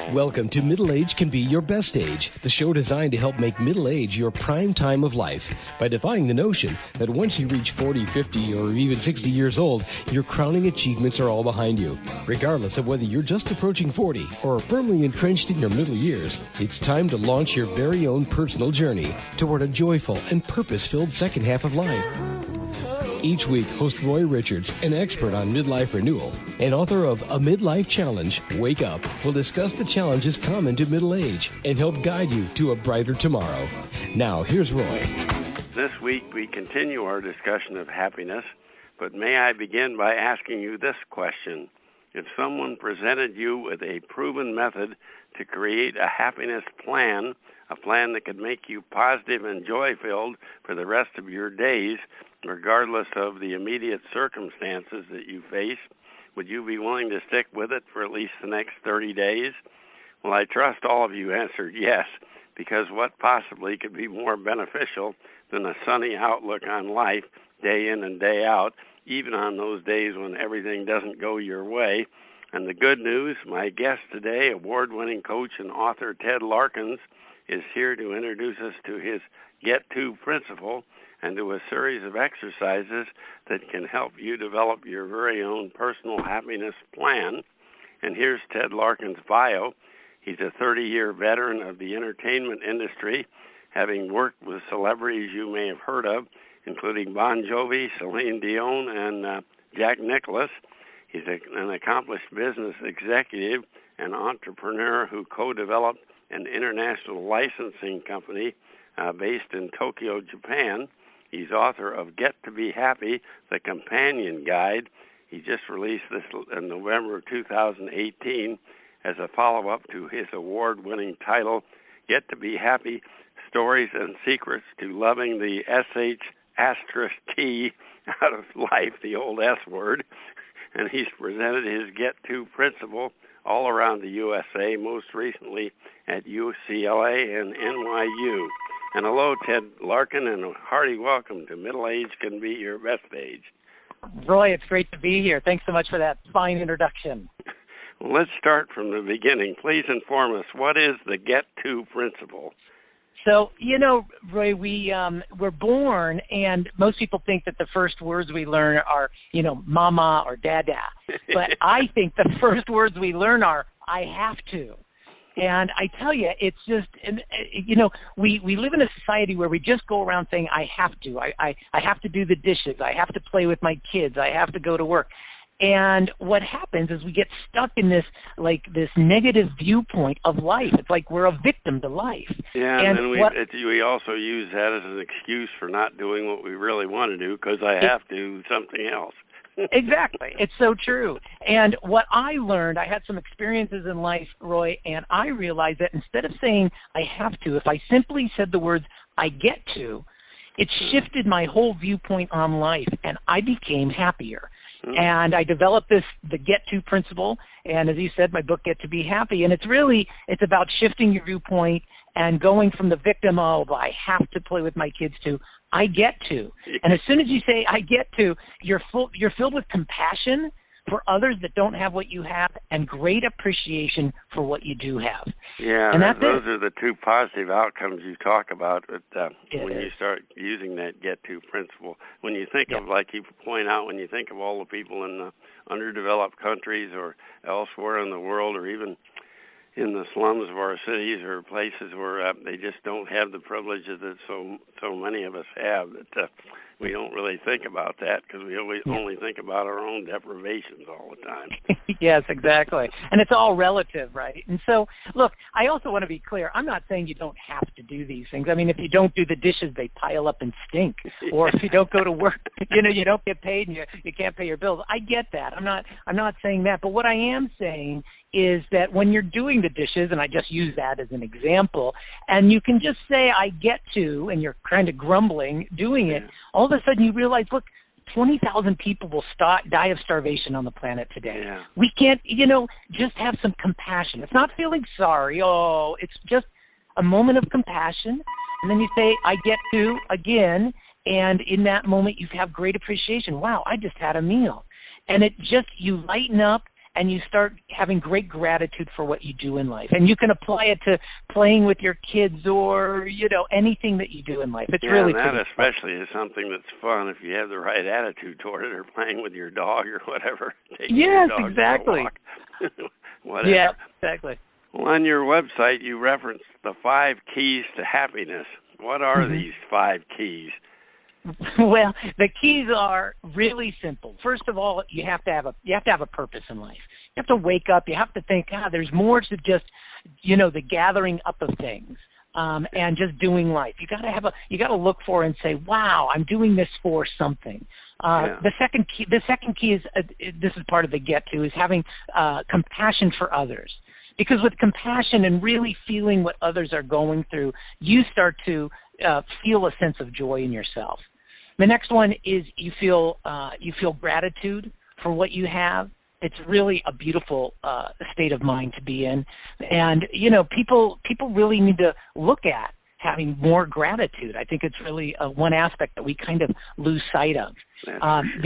Welcome to Middle Age Can Be Your Best Age, the show designed to help make middle age your prime time of life by defying the notion that once you reach 40, 50, or even 60 years old, your crowning achievements are all behind you. Regardless of whether you're just approaching 40 or are firmly entrenched in your middle years, it's time to launch your very own personal journey toward a joyful and purpose-filled second half of life. Each week, host Roy Richards, an expert on midlife renewal and author of A Midlife Challenge, Wake Up, will discuss the challenges common to middle age and help guide you to a brighter tomorrow. Now, here's Roy. This week, we continue our discussion of happiness, but may I begin by asking you this question. If someone presented you with a proven method to create a happiness plan, a plan that could make you positive and joy-filled for the rest of your days, regardless of the immediate circumstances that you face, would you be willing to stick with it for at least the next 30 days? Well, I trust all of you answered yes, because what possibly could be more beneficial than a sunny outlook on life day in and day out, even on those days when everything doesn't go your way? And the good news, my guest today, award-winning coach and author Ted Larkins, is here to introduce us to his Get To principle and to a series of exercises that can help you develop your very own personal happiness plan. And here's Ted Larkins' bio. He's a 30-year veteran of the entertainment industry, having worked with celebrities you may have heard of, including Bon Jovi, Celine Dion, and Jack Nicklaus. He's an accomplished business executive and entrepreneur who co-developed an international licensing company based in Tokyo, Japan. He's author of Get to Be Happy, the Companion Guide. He just released this in November of 2018 as a follow-up to his award-winning title, Get to Be Happy, Stories and Secrets to Loving the SH*T out of life, the old S word. And he's presented his Get To principle all around the USA, most recently at UCLA and NYU. And hello, Ted Larkin, and a hearty welcome to Middle Age Can Be Your Best Age. Roy, it's great to be here. Thanks so much for that fine introduction. Well, let's start from the beginning. Please inform us, what is the Get To principle? So, Roy, we're born, and most people think that the first words we learn are, mama or dada. But I think the first words we learn are, I have to. And I tell you, it's just, we live in a society where we just go around saying, I have to. I have to do the dishes. I have to play with my kids. I have to go to work. And what happens is we get stuck in this negative viewpoint of life. It's like we're a victim to life. Yeah, and then we also use that as an excuse for not doing what we really want to do because I have to do something else. Exactly. It's so true. And what I learned, I had some experiences in life, Roy, and I realized that instead of saying I have to, if I simply said the words I get to, it shifted my whole viewpoint on life, and I became happier. And I developed the Get To principle, and as you said, my book, Get To Be Happy, and it's about shifting your viewpoint and going from the victim of, I have to play with my kids, to I get to. And as soon as you say I get to, you're filled with compassion for others that don't have what you have and great appreciation for what you do have. Yeah, and those are the two positive outcomes you talk about when you start using that Get To principle. When you think of, like you point out, when you think of all the people in the underdeveloped countries or elsewhere in the world or even in the slums of our cities or places where they just don't have the privileges that so many of us have, that we don't really think about that because we only think about our own deprivations all the time. Yes, exactly. And it's all relative, right? And so, look, I also want to be clear. I'm not saying you don't have to do these things. I mean, if you don't do the dishes, they pile up and stink. Or if you don't go to work, you don't get paid and you can't pay your bills. I get that. I'm not saying that. But what I am saying is that when you're doing the dishes, and I just use that as an example, and you can just say, I get to, and you're kind of grumbling doing it, all of a sudden you realize, look, 20,000 people will die of starvation on the planet today. Yeah. We can't, just have some compassion. It's not feeling sorry. Oh, it's just a moment of compassion. And then you say, I get to, again, and in that moment you have great appreciation. Wow, I just had a meal. And you lighten up, and you start having great gratitude for what you do in life. And you can apply it to playing with your kids or, anything that you do in life. It's really and that pretty especially is something that's fun if you have the right attitude toward it, or playing with your dog or whatever. Yes, your dog exactly. For a walk. Whatever. Yeah, exactly. Well, on your website, you referenced the 5 keys to happiness. What are these 5 keys? Well, the keys are really simple. First of all, you have to have a purpose in life. You have to wake up. You have to think, there's more to just, the gathering up of things and just doing life. You got to look for and say, wow, I'm doing this for something. The second key is this is part of the get to, is having compassion for others. Because with compassion and really feeling what others are going through, you start to feel a sense of joy in yourself. The next one is you feel gratitude for what you have. It's really a beautiful state of mind to be in, and people really need to look at having more gratitude. I think it's really one aspect that we kind of lose sight of. And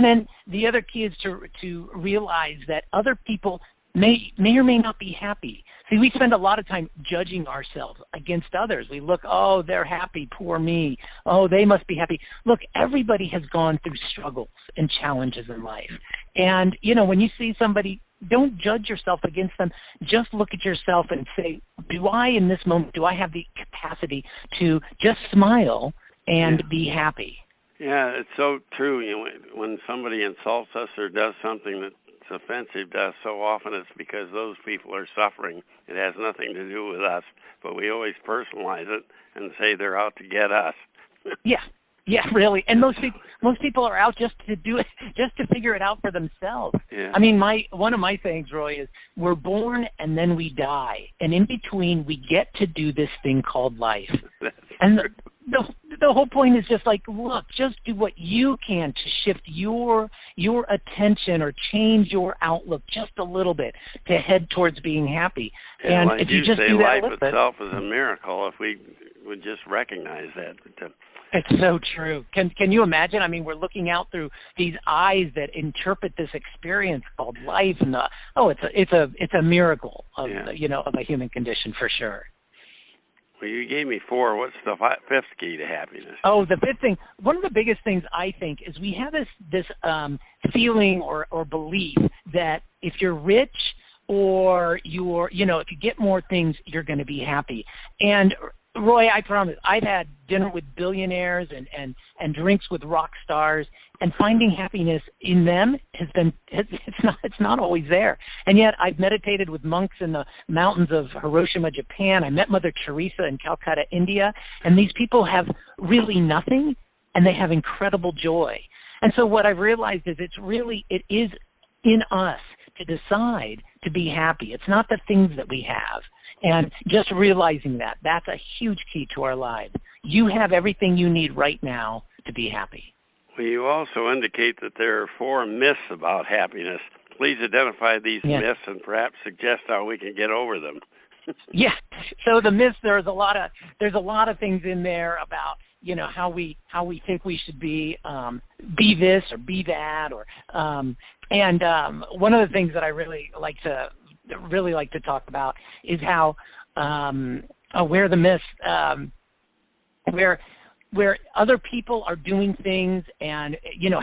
then the other key is to realize that other people may or may not be happy. See, we spend a lot of time judging ourselves against others. We look, they're happy, poor me. Oh, they must be happy. Look, everybody has gone through struggles and challenges in life. And, when you see somebody, don't judge yourself against them. Just look at yourself and say, in this moment, do I have the capacity to just smile and be happy? Yeah, it's so true. When somebody insults us or does something that's offensive to us, so often it's because those people are suffering. It has nothing to do with us, but we always personalize it and say they're out to get us. Yeah, really. And most people are out just to do it, just to figure it out for themselves. Yeah. I mean, one of my things, Roy, is we're born and then we die, and in between we get to do this thing called life. And the whole point is just look, just do what you can to shift your attention or change your outlook just a little bit to head towards being happy. Yeah, and if you just do that, life itself is a miracle if we would just recognize that. It's so true. Can you imagine? I mean, we're looking out through these eyes that interpret this experience called life, and it's a miracle of of a human condition for sure. Well, you gave me 4. What's the 5th key to happiness? Oh, the 5th thing. One of the biggest things I think is we have this feeling or belief that if you're rich or if you get more things, you're going to be happy. And Roy, I promise, I've had dinner with billionaires and drinks with rock stars, and finding happiness in them it's not always there. And yet I've meditated with monks in the mountains of Hiroshima, Japan. I met Mother Teresa in Calcutta, India, and these people have really nothing, and they have incredible joy. And so what I've realized is it is in us to decide to be happy. It's not the things that we have. And just realizing that's a huge key to our lives. You have everything you need right now to be happy. Well, you also indicate that there are 4 myths about happiness. Please identify these myths and perhaps suggest how we can get over them. Yeah. So the myths, there's a lot of things in there about how we think we should be this or be that, or one of the things that I really like to talk about is how where the myths where other people are doing things and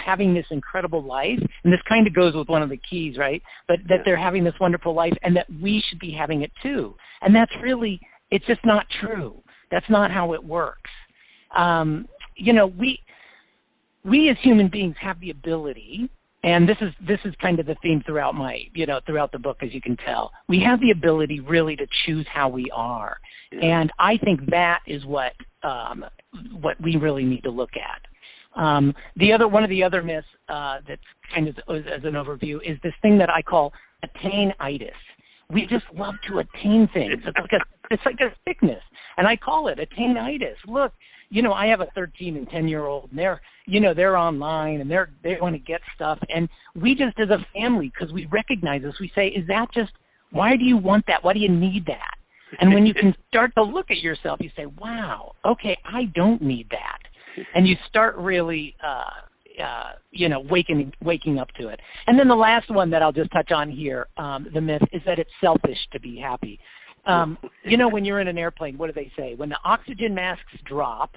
having this incredible life, and this kind of goes with one of the keys, right? But that they're having this wonderful life and that we should be having it too. And that's really, it's just not true. That's not how it works. We as human beings have the ability, and this is kind of the theme throughout throughout the book, as you can tell. We have the ability really to choose how we are, and I think that is what we really need to look at. One of the other myths that's kind of as an overview is this thing that I call attain-itis. We just love to attain things. It's like a sickness, and I call it attain-itis. Look, I have a 13 and 10-year-old, and they're online, and they want to get stuff, and we just as a family, because we recognize this, we say, is that just, why do you want that? Why do you need that? And when you can start to look at yourself, you say, wow, okay, I don't need that. And you start really waking up to it. And then the last one that I'll just touch on here, the myth, is that it's selfish to be happy. When you're in an airplane, what do they say? When the oxygen masks drop,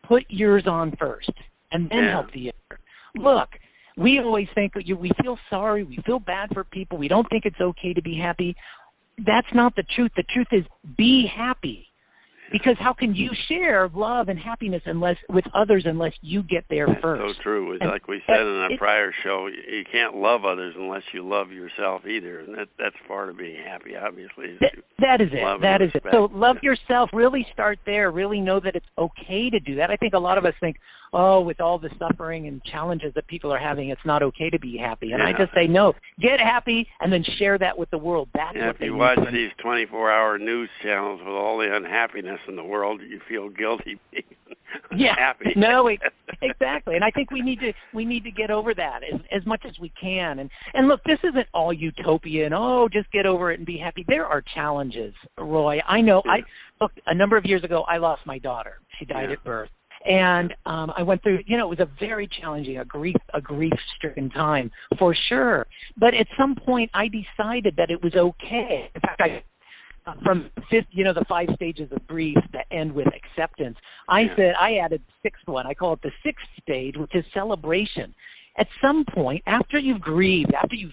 put yours on first and then help the other. Look, we always think we feel sorry, we feel bad for people, we don't think it's okay to be happy. That's not the truth. The truth is be happy. Because how can you share love and happiness with others unless you get there first? That's so true. It's like we said in a prior show, you can't love others unless you love yourself either, and that's part of being happy, obviously. That is it. That is it. So love yourself. Really start there. Really know that it's okay to do that. I think a lot of us think, with all the suffering and challenges that people are having, it's not okay to be happy. And I just say, no, get happy and then share that with the world. That's what they need. If you watch these 24-hour news channels with all the unhappiness in the world, you feel guilty being happy. No, exactly. And I think we need to get over that as much as we can. And look, this isn't all utopia and, just get over it and be happy. There are challenges, Roy. I know. Look, a number of years ago, I lost my daughter. She died at birth. And I went through, it was a very challenging, a grief-stricken time for sure. But at some point, I decided that it was okay. In fact, from the 5 stages of grief that end with acceptance, I added the 6th one. I call it the 6th stage, which is celebration. At some point, after you've grieved, after you've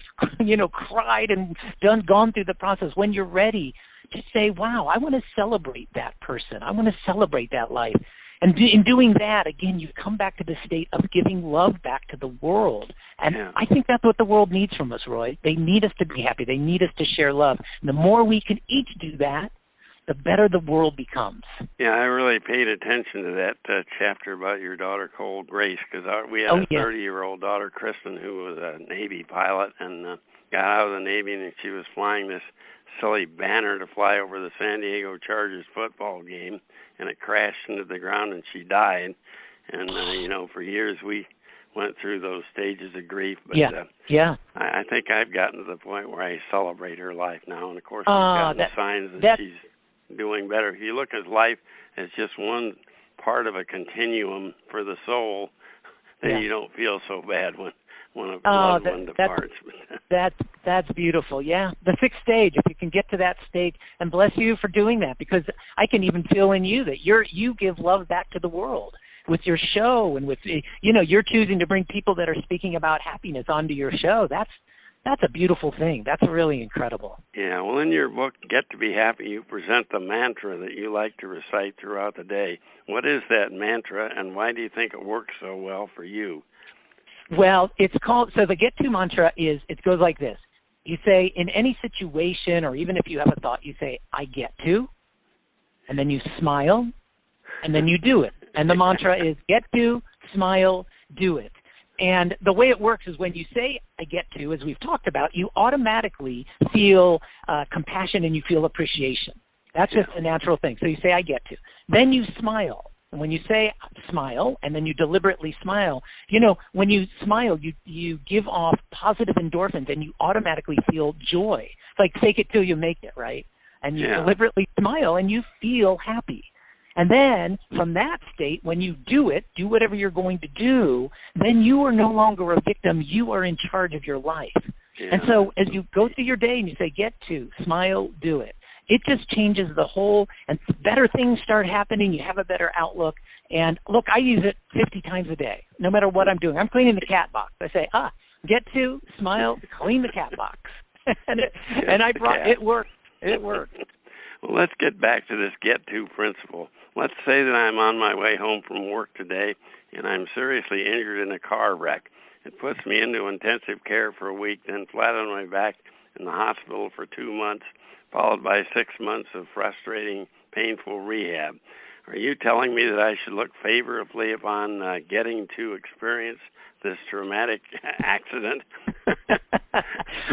cried and gone through the process, when you're ready to say, wow, I want to celebrate that person. I want to celebrate that life. And in doing that, again, you come back to the state of giving love back to the world. And I think that's what the world needs from us, Roy. They need us to be happy. They need us to share love. And the more we can each do that, the better the world becomes. Yeah, I really paid attention to that chapter about your daughter, Cole Grace, because we had a 30-year-old daughter, Kristen, who was a Navy pilot and got out of the Navy, and she was flying this silly banner to fly over the San Diego Chargers football game, and it crashed into the ground, and she died. And, for years we went through those stages of grief. But I think I've gotten to the point where I celebrate her life now. And, of course, we've gotten signs that she's doing better. If you look at life as just one part of a continuum for the soul, then you don't feel so bad when a loved one departs. That's beautiful. Yeah, the 6th stage. If you can get to that stage, and bless you for doing that, because I can even feel in you that you give love back to the world with your show, and with you're choosing to bring people that are speaking about happiness onto your show. That's a beautiful thing. That's really incredible. Yeah. Well, in your book, Get to Be Happy, you present the mantra that you like to recite throughout the day. What is that mantra, and why do you think it works so well for you? Well, it's called, so the Get To mantra it goes like this. You say, in any situation, or even if you have a thought, you say, I get to, and then you smile, and then you do it. And the mantra is get to, smile, do it. And the way it works is when you say, I get to, as we've talked about, you automatically feel compassion and you feel appreciation. That's just a natural thing. So you say, I get to. Then you smile. And when you say smile, and then you deliberately smile, when you smile, you give off positive endorphins, and you automatically feel joy. It's like fake it till you make it, right? And you deliberately smile, and you feel happy. And then from that state, when you do whatever you're going to do, then you are no longer a victim. You are in charge of your life. Yeah. And so as you go through your day and you say, get to, smile, do it. It just changes the whole, and better things start happening. You have a better outlook. And look, I use it 50 times a day, no matter what I'm doing. I'm cleaning the cat box. I say, get to, smile, clean the cat box. It worked. It worked. Well, let's get back to this get to principle. Let's say that I'm on my way home from work today and I'm seriously injured in a car wreck. It puts me into intensive care for a week, then flat on my back in the hospital for 2 months, followed by 6 months of frustrating, painful rehab. Are you telling me that I should look favorably upon getting to experience this traumatic accident?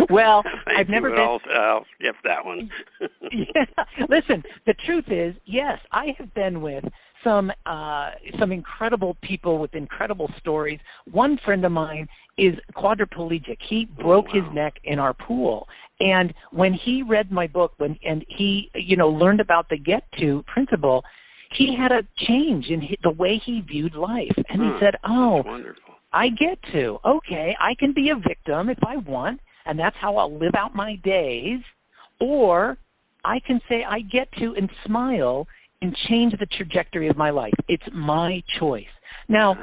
Well, I've never been. I'll skip that one. Listen, the truth is, yes, I have been with some incredible people with incredible stories. One friend of mine is quadriplegic. He broke his neck in our pool. And when he read my book, and he learned about the get to principle, he had a change in the way he viewed life. And he said, wonderful. I get to. Okay, I can be a victim if I want, and that's how I'll live out my days. Or I can say I get to and smile and change the trajectory of my life. It's my choice. Now,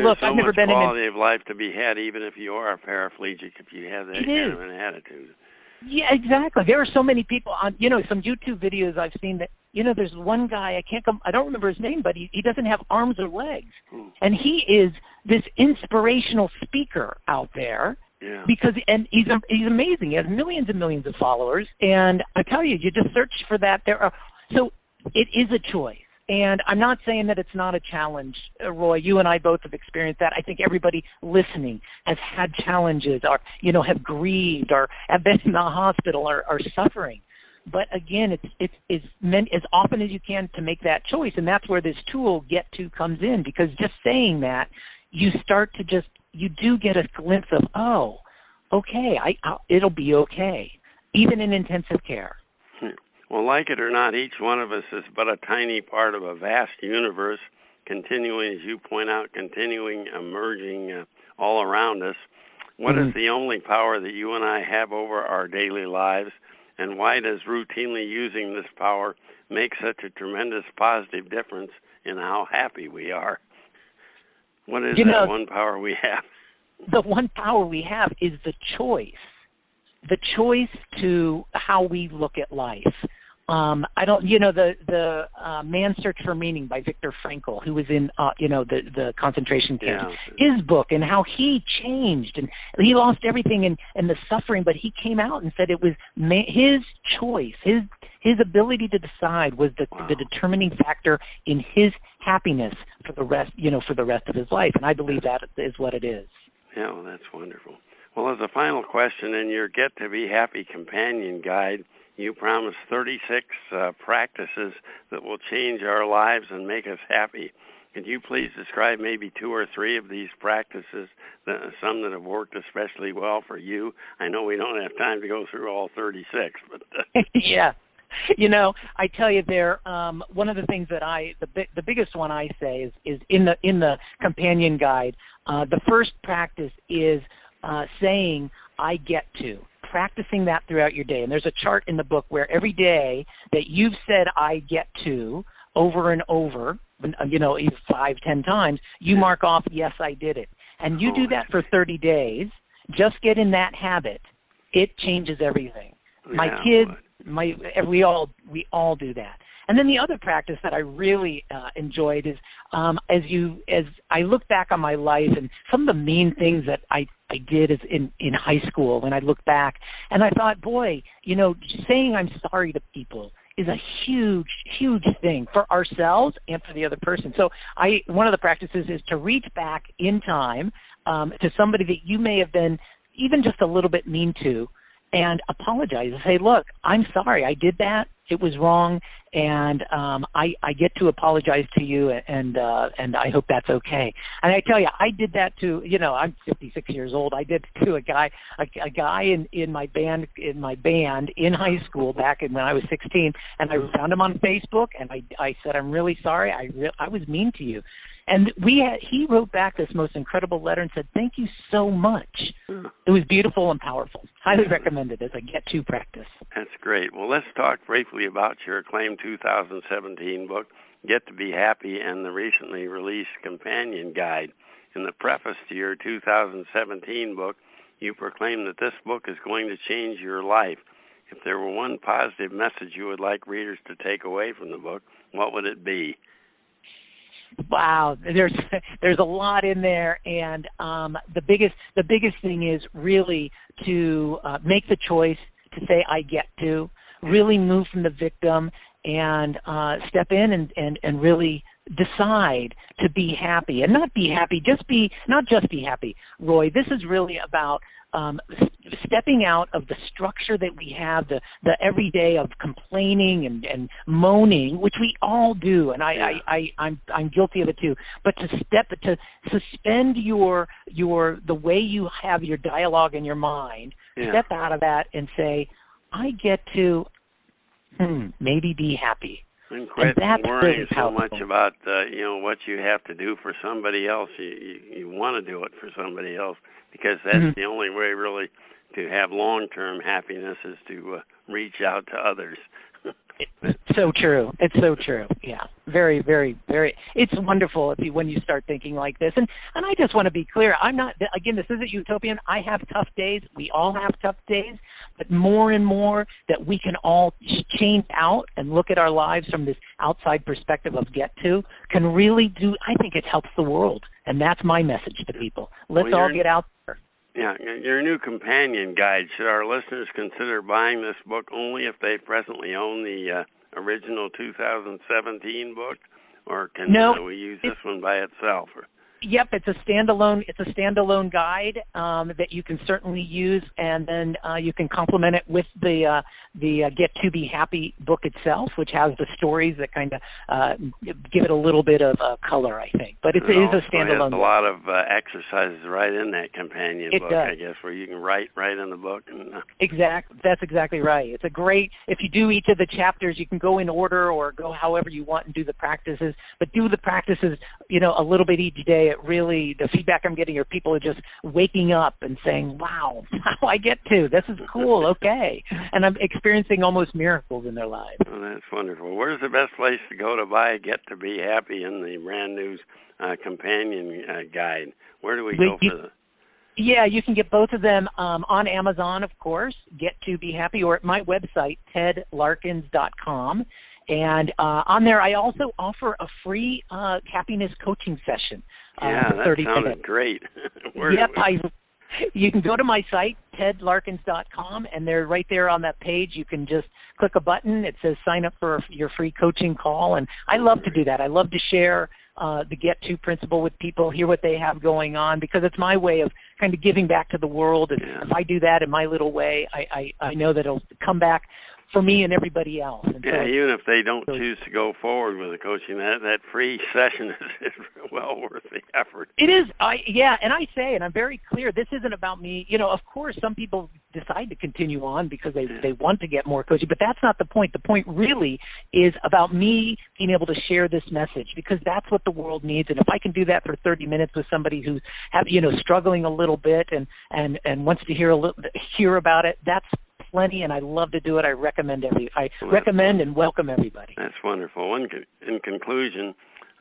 look, I've never been in quality of life to be had, even if you are a paraplegic, if you have that kind of an attitude. Yeah, exactly. There are so many people on, some YouTube videos I've seen that, there's one guy, I don't remember his name, but he doesn't have arms or legs. And he is this inspirational speaker out there. Yeah. And he's amazing. He has millions and millions of followers. And I tell you, you just search for that. So it is a choice. And I'm not saying that it's not a challenge, Roy. You and I both have experienced that. I think everybody listening has had challenges, or have grieved, or have been in the hospital, or are suffering. But again, it's meant as often as you can to make that choice, and that's where this tool Get To comes in. Because just saying that, you do get a glimpse of, oh, okay, it'll be okay, even in intensive care. Well, like it or not, each one of us is but a tiny part of a vast universe, continuing, as you point out, emerging all around us. What is the only power that you and I have over our daily lives, and why does routinely using this power make such a tremendous positive difference in how happy we are? What is that one power we have? The one power we have is the choice to how we look at life. The Man's Search for Meaning by Viktor Frankl, who was in, the concentration camps, his book, and how he changed, and he lost everything and the suffering, but he came out and said it was his choice, his ability to decide was the determining factor in his happiness for the rest of his life, and I believe that is what it is. Yeah, well, that's wonderful. Well, as a final question, in your Get to Be Happy companion guide, you promise 36 practices that will change our lives and make us happy. Could you please describe maybe 2 or 3 of these practices, some that have worked especially well for you? I know we don't have time to go through all 36, but yeah. I tell you, one of the things that the biggest one I say is in the companion guide. The first practice is saying I get to. Practicing that throughout your day. And there's a chart in the book where every day that you've said I get to over and over, either 5, 10 times, you mark off, yes, I did it. And you do that for 30 days. Just get in that habit. It changes everything. My kids, we all do that. And then the other practice that I really enjoyed is as I look back on my life and some of the mean things that I did is in high school when I look back, and I thought, boy, saying I'm sorry to people is a huge, huge thing for ourselves and for the other person. So one of the practices is to reach back in time to somebody that you may have been even just a little bit mean to, and apologize and say, look, I'm sorry, I did that. It was wrong, and I get to apologize to you, and I hope that's okay. And I tell you, I did that to, I'm 56 years old. I did it to a guy in my band in high school back when I was 16, and I found him on Facebook, and I said, I'm really sorry. I was mean to you. And he wrote back this most incredible letter and said, thank you so much. It was beautiful and powerful. Highly recommended as a get-to practice. That's great. Well, let's talk briefly about your acclaimed 2017 book, Get to Be Happy, and the recently released companion guide. In the preface to your 2017 book, you proclaim that this book is going to change your life. If there were one positive message you would like readers to take away from the book, what would it be? Wow, there's a lot in there, and the biggest thing is really to make the choice to say I get to, really move from the victim and step in and really decide to be happy, and not just be happy, Roy. This is really about stepping out of the structure that we have, the everyday of complaining and moaning, which we all do, and I'm guilty of it too. But to suspend the way you have your dialogue in your mind, step out of that and say, I get to maybe be happy. And quit worrying so much about what you have to do for somebody else. You want to do it for somebody else, because that's the only way really to have long-term happiness is to reach out to others. It's so true. It's so true. Yeah, very, very, very. It's wonderful when you start thinking like this. And I just want to be clear. I'm not. Again, this isn't utopian. I have tough days. We all have tough days. But more and more that we can all change out and look at our lives from this outside perspective of get to can really do. I think it helps the world, and that's my message to people. Let's all get out there. Yeah, your new companion guide, should our listeners consider buying this book only if they presently own the original 2017 book, or can we use this one by itself? Yep, it's a standalone guide that you can certainly use, and then you can complement it with the Get to Be Happy book itself, which has the stories that kind of give it a little bit of color, I think. But it is a standalone. There's a lot of exercises right in that companion book, does. I guess, where you can write right in the book. And, That's exactly right. It's a great. If you do each of the chapters, you can go in order or go however you want and do the practices. But do the practices, a little bit each day. It really, the feedback I'm getting are people are just waking up and saying, wow, how I get to. This is cool, okay. And I'm experiencing almost miracles in their lives. Oh, that's wonderful. Where's the best place to go to buy Get to Be Happy in the brand new companion guide? Where do we go for that? Yeah, you can get both of them on Amazon, of course, Get to Be Happy, or at my website, tedlarkins.com. And on there, I also offer a free happiness coaching session. Yeah, that 30 sounded minutes. Great. You can go to my site, tedlarkins.com, and they're right there on that page. You can just click a button. It says sign up for your free coaching call, and I love to do that. I love to share the Get To principle with people, hear what they have going on, because it's my way of kind of giving back to the world. And if I do that in my little way, I know that it'll come back for me and everybody else. And even if they don't choose to go forward with the coaching, that free session is well worth the effort. It is. And I say, and I'm very clear, this isn't about me. Of course, some people decide to continue on because they want to get more coaching, but that's not the point. The point really is about me being able to share this message, because that's what the world needs. And if I can do that for 30 minutes with somebody who's struggling a little bit and wants to hear about it, that's plenty, and I love to do it. I recommend and welcome everybody. That's wonderful. In conclusion,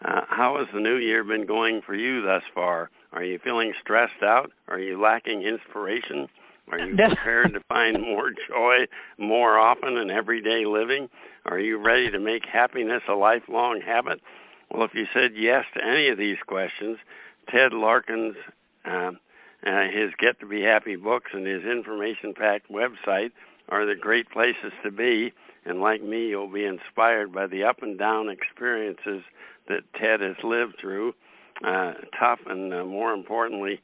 how has the new year been going for you thus far? Are you feeling stressed out? Are you lacking inspiration? Are you prepared to find more joy more often in everyday living? Are you ready to make happiness a lifelong habit? Well, if you said yes to any of these questions, Ted Larkins, his Get to Be Happy books and his information-packed website are the great places to be. And like me, you'll be inspired by the up and down experiences that Ted has lived through, tough and more importantly,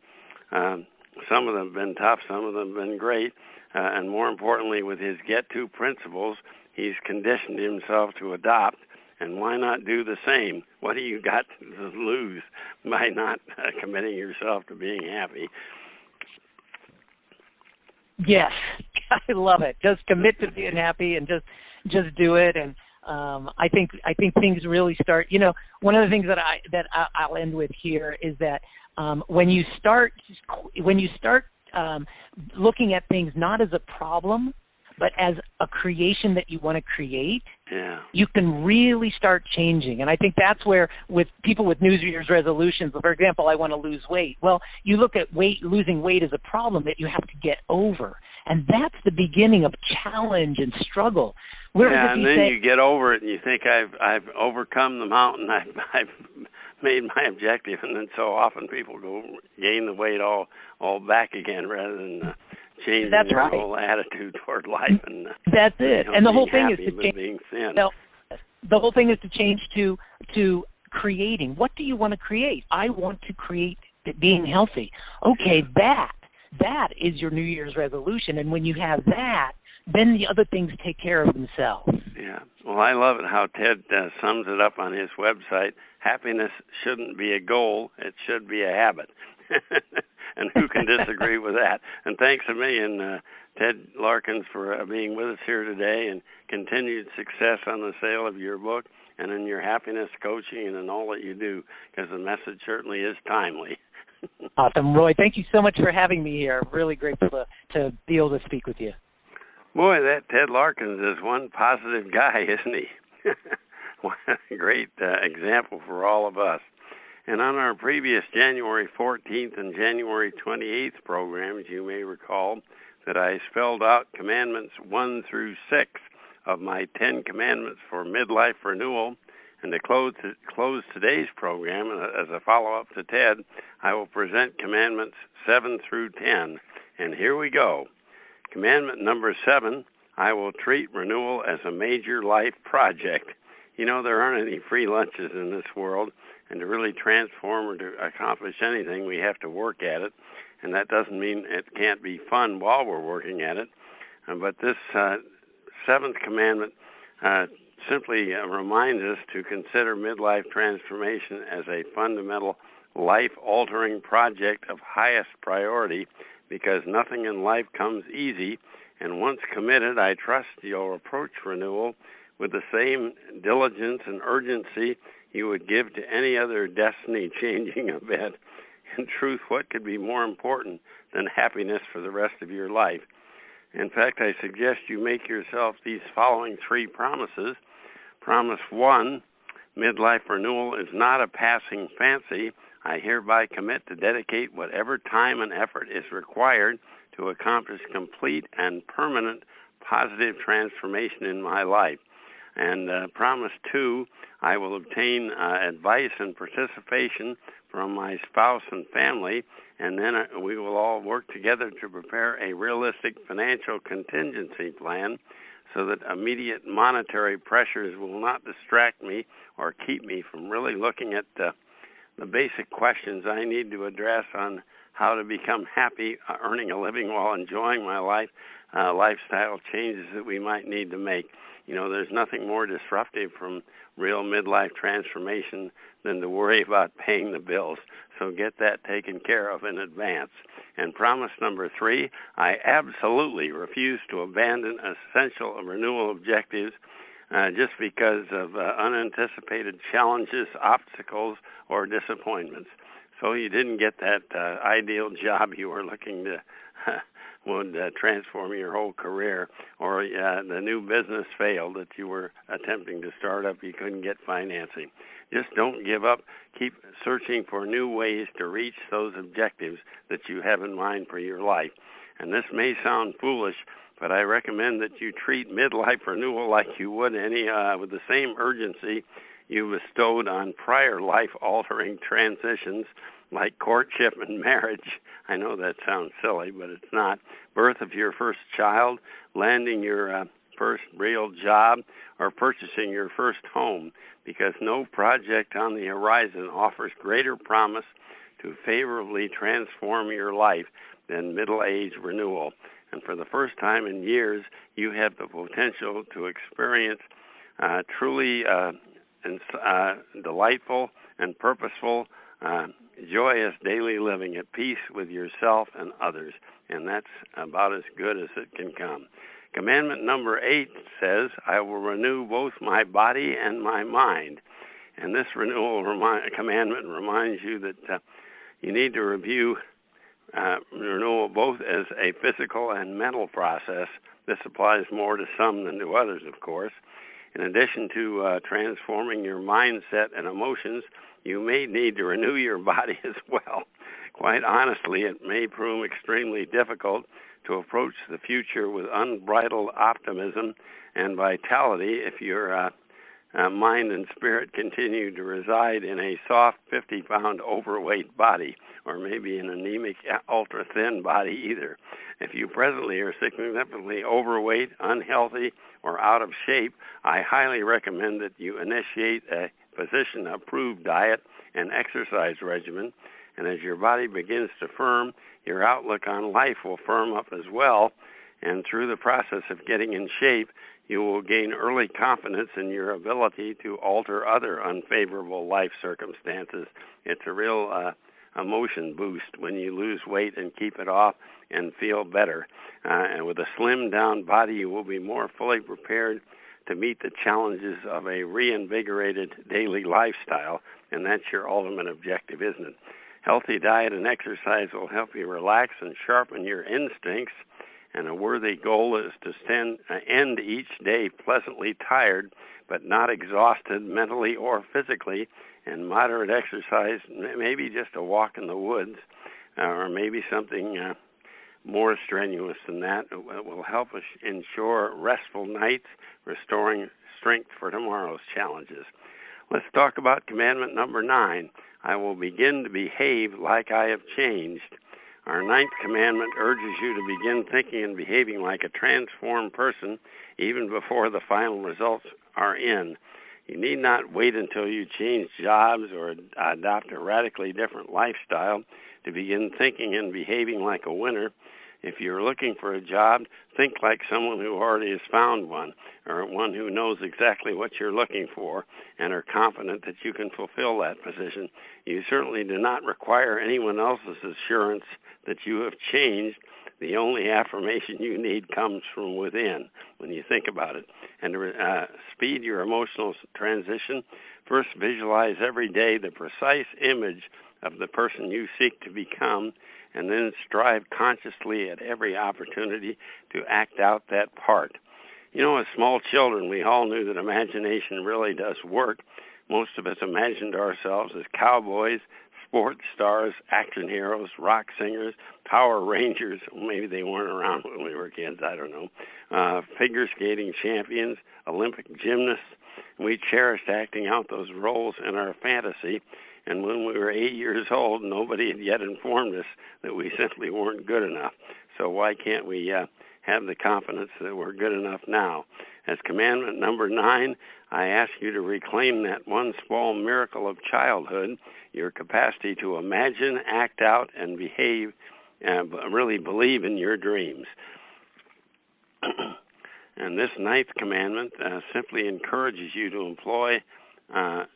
some of them have been tough, some of them have been great, and more importantly, with his Get To principles, he's conditioned himself to adopt. And why not do the same? What do you got to lose by not committing yourself to being happy? Yes, I love it. Just commit to being happy and just do it. And I think things really start. One of the things that I'll end with here is that when you start looking at things not as a problem, but as a creation that you want to create, you can really start changing. And I think that's where, with people with New Year's resolutions, for example, I want to lose weight. Well, you look at losing weight as a problem that you have to get over. And that's the beginning of challenge and struggle. And then you get over it and you think, I've overcome the mountain. I've made my objective. And then so often people gain the weight all back again rather than changing their whole attitude toward life. And that's it. And the whole thing is to change. Being thin. The whole thing is to change to creating. What do you want to create? I want to create being healthy. Okay, that is your New Year's resolution. And when you have that, then the other things take care of themselves. Yeah. Well, I love it how Ted sums it up on his website. Happiness shouldn't be a goal. It should be a habit. And who can disagree with that? And thanks a million, Ted Larkins, for being with us here today, and continued success on the sale of your book and in your happiness coaching and in all that you do, because the message certainly is timely. Awesome. Roy, thank you so much for having me here. Really grateful to be able to speak with you. Boy, that Ted Larkins is one positive guy, isn't he? What a great example for all of us. And on our previous January 14th and January 28th programs, you may recall that I spelled out Commandments 1 through 6 of my 10 Commandments for Midlife Renewal. And to close today's program, as a follow-up to Ted, I will present Commandments 7 through 10. And here we go. Commandment number 7, I will treat renewal as a major life project. You know, there aren't any free lunches in this world, and to really transform or to accomplish anything, we have to work at it. And that doesn't mean it can't be fun while we're working at it. But this seventh commandment simply reminds us to consider midlife transformation as a fundamental life-altering project of highest priority, because nothing in life comes easy. And once committed, I trust you'll approach renewal with the same diligence and urgency you would give to any other destiny-changing event. In truth, what could be more important than happiness for the rest of your life? In fact, I suggest you make yourself these following 3 promises. Promise 1, midlife renewal is not a passing fancy. I hereby commit to dedicate whatever time and effort is required to accomplish complete and permanent positive transformation in my life. And promise 2, I will obtain advice and participation from my spouse and family, and then we will all work together to prepare a realistic financial contingency plan so that immediate monetary pressures will not distract me or keep me from really looking at the basic questions I need to address on how to become happy, earning a living while enjoying my life, lifestyle changes that we might need to make. You know, there's nothing more disruptive from real midlife transformation than to worry about paying the bills. So get that taken care of in advance. And promise number 3, I absolutely refuse to abandon essential renewal objectives just because of unanticipated challenges, obstacles, or disappointments. So you didn't get that ideal job you were looking to would transform your whole career, or the new business failed that you were attempting to start up, you couldn't get financing. Just don't give up. Keep searching for new ways to reach those objectives that you have in mind for your life. And this may sound foolish, but I recommend that you treat midlife renewal like you would any with the same urgency you bestowed on prior life-altering transitions like courtship and marriage. I know that sounds silly, but it's not. Birth of your first child, landing your first real job, or purchasing your first home, because no project on the horizon offers greater promise to favorably transform your life than middle-age renewal. And for the first time in years, you have the potential to experience truly delightful and purposeful, joyous daily living at peace with yourself and others. And that's about as good as it can come. Commandment number 8 says, I will renew both my body and my mind. And this renewal commandment reminds you that you need to review renewal both as a physical and mental process. This applies more to some than to others, of course. In addition to transforming your mindset and emotions, you may need to renew your body as well. Quite honestly, it may prove extremely difficult to approach the future with unbridled optimism and vitality if your mind and spirit continue to reside in a soft 50-pound overweight body, or maybe an anemic, ultra-thin body either. If you presently are significantly overweight, unhealthy, or out of shape, I highly recommend that you initiate a physician-approved diet and exercise regimen. And as your body begins to firm, your outlook on life will firm up as well. And through the process of getting in shape, you will gain early confidence in your ability to alter other unfavorable life circumstances. It's a real emotion boost when you lose weight and keep it off and feel better. And with a slimmed down body, you will be more fully prepared to meet the challenges of a reinvigorated daily lifestyle, and that's your ultimate objective, isn't it? Healthy diet and exercise will help you relax and sharpen your instincts, and a worthy goal is to end each day pleasantly tired but not exhausted mentally or physically, and moderate exercise, maybe just a walk in the woods, or maybe something more strenuous than that, will help us ensure restful nights, restoring strength for tomorrow's challenges. Let's talk about commandment number 9. I will begin to behave like I have changed. Our 9th commandment urges you to begin thinking and behaving like a transformed person even before the final results are in. You need not wait until you change jobs or adopt a radically different lifestyle to begin thinking and behaving like a winner. If you're looking for a job, think like someone who already has found one, or one who knows exactly what you're looking for and are confident that you can fulfill that position. You certainly do not require anyone else's assurance that you have changed. The only affirmation you need comes from within when you think about it. And to speed your emotional transition, first visualize every day the precise image of the person you seek to become, and then strive consciously at every opportunity to act out that part. You know, as small children, we all knew that imagination really does work. Most of us imagined ourselves as cowboys, sports stars, action heroes, rock singers, Power Rangers. Maybe they weren't around when we were kids, I don't know. Figure skating champions, Olympic gymnasts. We cherished acting out those roles in our fantasy. And when we were 8 years old, nobody had yet informed us that we simply weren't good enough. So why can't we have the confidence that we're good enough now? As commandment number 9, I ask you to reclaim that one small miracle of childhood, your capacity to imagine, act out, and behave, really believe in your dreams. And this 9th commandment simply encourages you to employ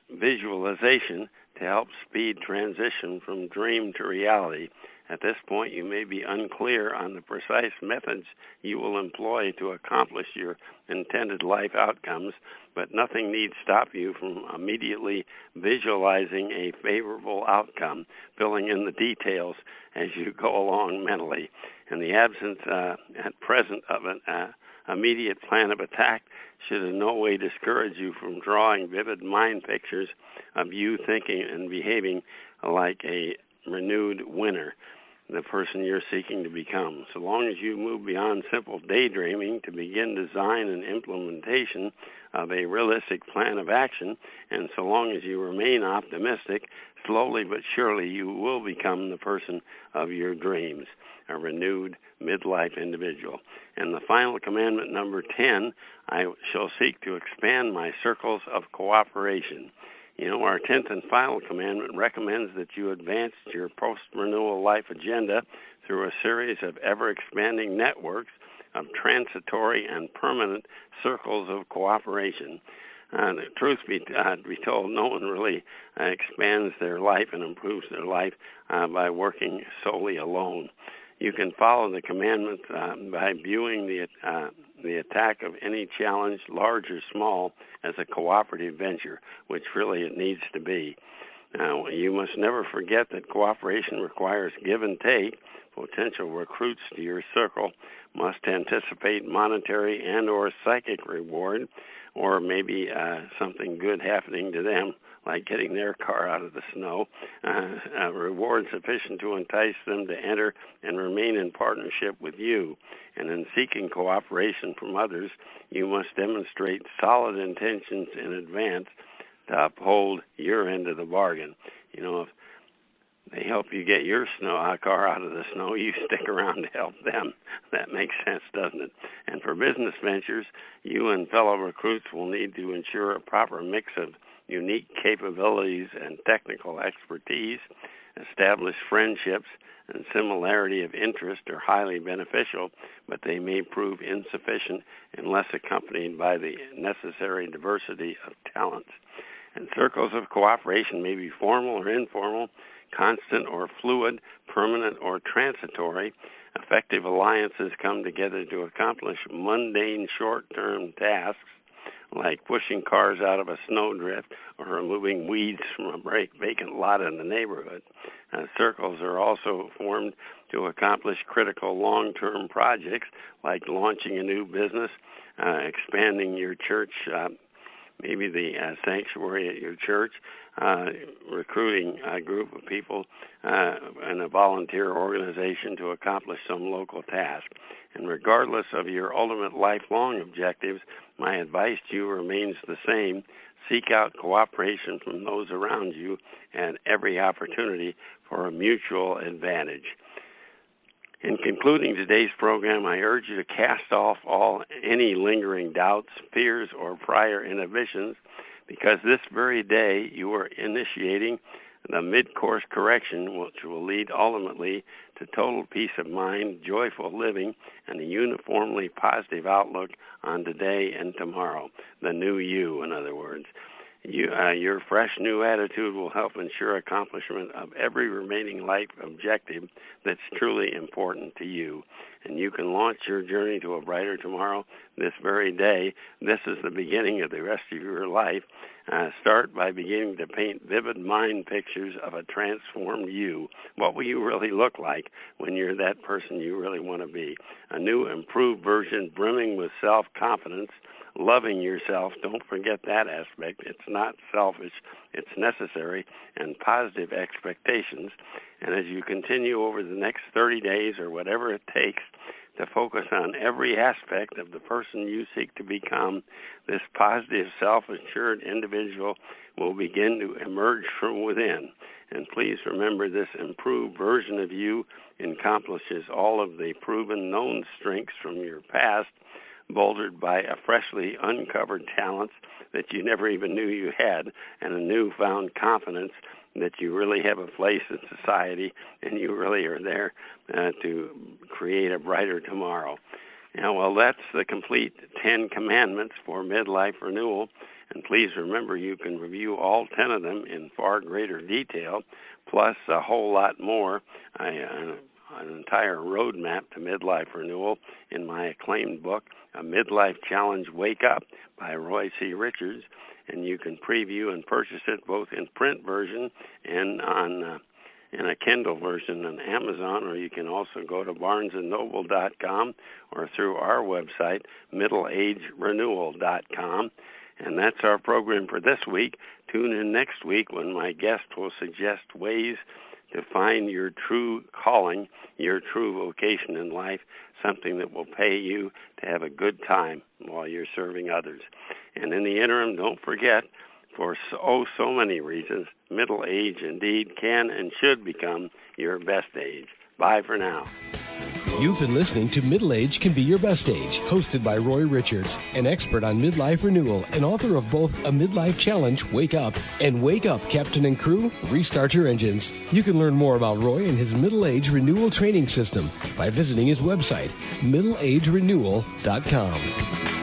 visualization to help speed transition from dream to reality. At this point, you may be unclear on the precise methods you will employ to accomplish your intended life outcomes, but nothing need stop you from immediately visualizing a favorable outcome, filling in the details as you go along mentally. In the absence at present of an immediate plan of attack should in no way discourage you from drawing vivid mind pictures of you thinking and behaving like a renewed winner, the person you're seeking to become. So long as you move beyond simple daydreaming to begin design and implementation of a realistic plan of action, and so long as you remain optimistic, slowly but surely you will become the person of your dreams, a renewed midlife individual. And the final commandment, number 10, I shall seek to expand my circles of cooperation. You know, our 10th and final commandment recommends that you advance your post-renewal life agenda through a series of ever-expanding networks of transitory and permanent circles of cooperation. The truth be told, no one really expands their life and improves their life by working solely alone. You can follow the commandments by viewing the attack of any challenge, large or small, as a cooperative venture, which really it needs to be. Now, you must never forget that cooperation requires give and take. Potential recruits to your circle must anticipate monetary and or psychic reward, or maybe something good happening to them, like getting their car out of the snow, a reward sufficient to entice them to enter and remain in partnership with you. And in seeking cooperation from others, you must demonstrate solid intentions in advance to uphold your end of the bargain. You know, if they help you get your car out of the snow, you stick around to help them. That makes sense, doesn't it? And for business ventures, you and fellow recruits will need to ensure a proper mix of unique capabilities and technical expertise. Established friendships and similarity of interest are highly beneficial, but they may prove insufficient unless accompanied by the necessary diversity of talents. And circles of cooperation may be formal or informal, constant or fluid, permanent or transitory. Effective alliances come together to accomplish mundane short-term tasks like pushing cars out of a snowdrift or removing weeds from a vacant lot in the neighborhood. Circles are also formed to accomplish critical long-term projects like launching a new business, expanding your church, maybe the sanctuary at your church, recruiting a group of people in a volunteer organization to accomplish some local task. And regardless of your ultimate lifelong objectives, my advice to you remains the same. Seek out cooperation from those around you and every opportunity for a mutual advantage. In concluding today's program, I urge you to cast off any lingering doubts, fears, or prior inhibitions, because this very day you are initiating the mid-course correction, which will lead ultimately to total peace of mind, joyful living, and a uniformly positive outlook on today and tomorrow. The new you, in other words. Your fresh new attitude will help ensure accomplishment of every remaining life objective that's truly important to you. And you can launch your journey to a brighter tomorrow this very day. This is the beginning of the rest of your life. Start by beginning to paint vivid mind pictures of a transformed you. What will you really look like when you're that person you really want to be? A new, improved version brimming with self-confidence, loving yourself. Don't forget that aspect. It's not selfish. It's necessary, and positive expectations. And as you continue over the next 30 days or whatever it takes to focus on every aspect of the person you seek to become, this positive, self-assured individual will begin to emerge from within. And please remember, this improved version of you accomplishes all of the proven known strengths from your past, bolstered by a freshly uncovered talents that you never even knew you had, and a newfound confidence that you really have a place in society and you really are there to create a brighter tomorrow. Well, that's the complete 10 commandments for midlife renewal. And please remember, you can review all 10 of them in far greater detail, plus a whole lot more, an entire roadmap to midlife renewal in my acclaimed book, A Midlife Challenge Wake Up by Roy C. Richards. And you can preview and purchase it both in print version and in a Kindle version on Amazon, or you can also go to barnesandnoble.com or through our website, middleagerenewal.com. And that's our program for this week. Tune in next week when my guest will suggest ways to find your true calling, your true vocation in life, something that will pay you to have a good time while you're serving others. And in the interim, don't forget, for so many reasons, middle age indeed can and should become your best age. Bye for now. You've been listening to Middle Age Can Be Your Best Age, hosted by Roy Richards, an expert on midlife renewal and author of both A Midlife Challenge, Wake Up, and Wake Up, Captain and Crew, Restart Your Engines. You can learn more about Roy and his Middle Age Renewal Training System by visiting his website, middleagerenewal.com.